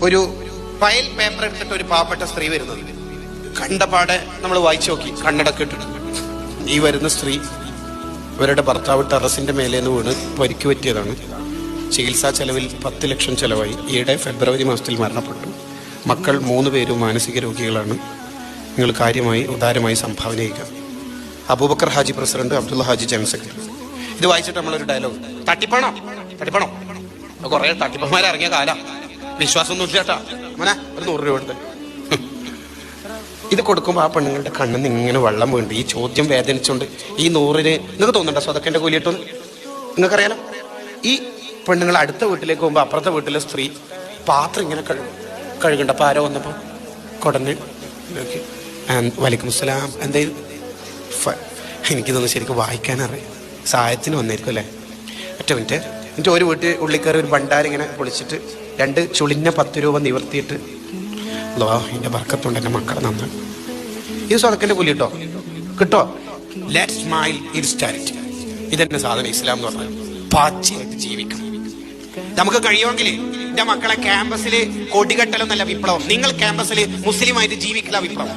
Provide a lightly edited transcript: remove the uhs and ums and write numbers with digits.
ഒരു file paper എടുത്തിട്ട് ഒരു പാവപ്പെട്ട സ്ത്രീ വരുന്നത് കണ്ടപാടെ നമ്മൾ വായിച്ചു നോക്കി, കണ്ണടക്കം ഇട്ടിട്ട്. ഈ വരുന്ന സ്ത്രീ ഇവരുടെ ഭർത്താവ് ടെറസിന്റെ മേലേന്ന് വീണ് പരിക്ക് പറ്റിയതാണ്. ചികിത്സാ ചെലവിൽ 10 ലക്ഷം ചെലവായി. ഈയിടെ ഫെബ്രുവരി മാസത്തിൽ മരണപ്പെട്ടു. മക്കൾ 3 പേരും മാനസിക രോഗികളാണ്. നിങ്ങൾ കാര്യമായി ഉദാരമായി സംഭാവന ചെയ്യുക. Abubakar Haji president, Abdullah Haji general secretary. ഇത് വായിച്ചിട്ട് നമ്മളൊരു ഡയലോഗ്, തട്ടിപ്പാണോ കുറെ തട്ടിപ്പന്മാരെ ഇറങ്ങിയ കാല, വിശ്വാസമൊന്നും ഇല്ല കേട്ടാ മോനെ, ഒരു 100 രൂപ എടുത്ത്. ഇത് കൊടുക്കുമ്പോൾ ആ പെണ്ണുങ്ങളുടെ കണ്ണിന്ന് ഇങ്ങനെ വെള്ളം വീണ്ട്. ഈ ചോദ്യം വേദനിച്ചുകൊണ്ട് ഈ 100-ന് നിങ്ങൾക്ക് തോന്നുന്നുണ്ടോ സ്വതക്കൻ്റെ കൂലി കിട്ടുമെന്ന്? നിങ്ങൾക്കറിയാലോ. ഈ പെണ്ണുങ്ങൾ അടുത്ത വീട്ടിലേക്ക് പോകുമ്പോൾ അപ്പുറത്തെ വീട്ടിലെ സ്ത്രീ പാത്രം ഇങ്ങനെ കഴുകണ്ട. അപ്പോൾ ആരോ വന്നപ്പോൾ കുടഞ്ഞ് വലൈക്കും അസ്സലാം, എന്തായാലും എനിക്കിതൊന്നും ശരിക്കും വായിക്കാനറിയാം. സഹായത്തിന് വന്നായിരിക്കും അല്ലേ. ഒറ്റ മിനിറ്റ്. എന്നിട്ട് ഒരു വീട്ടിൽ ഉള്ളിൽ കയറി ഒരു ഭണ്ഡാരിങ്ങനെ പൊളിച്ചിട്ട് 2 ചുളിഞ്ഞ 10 രൂപ നിവർത്തിയിട്ട്, അല്ലോ എൻ്റെ ബർക്കത്തുണ്ട്, എൻ്റെ മക്കളെ നന്നാണ്. ഇത് സ്വതക്കൻ്റെ കൂലി കിട്ടോ? Let smile is charity. ഇതെന്നെ സാധനം ഇസ്ലാം എന്ന് പറഞ്ഞാൽ പാച്ചിയായിട്ട് ജീവിക്കണം. നമുക്ക് കഴിയുമെങ്കിൽ എൻ്റെ മക്കളെ ക്യാമ്പസിൽ കൊടികെട്ടലൊന്നല്ല വിപ്ലവം, നിങ്ങൾ ക്യാമ്പസിൽ മുസ്ലിമായിട്ട് ജീവിക്കില്ല വിപ്ലവം.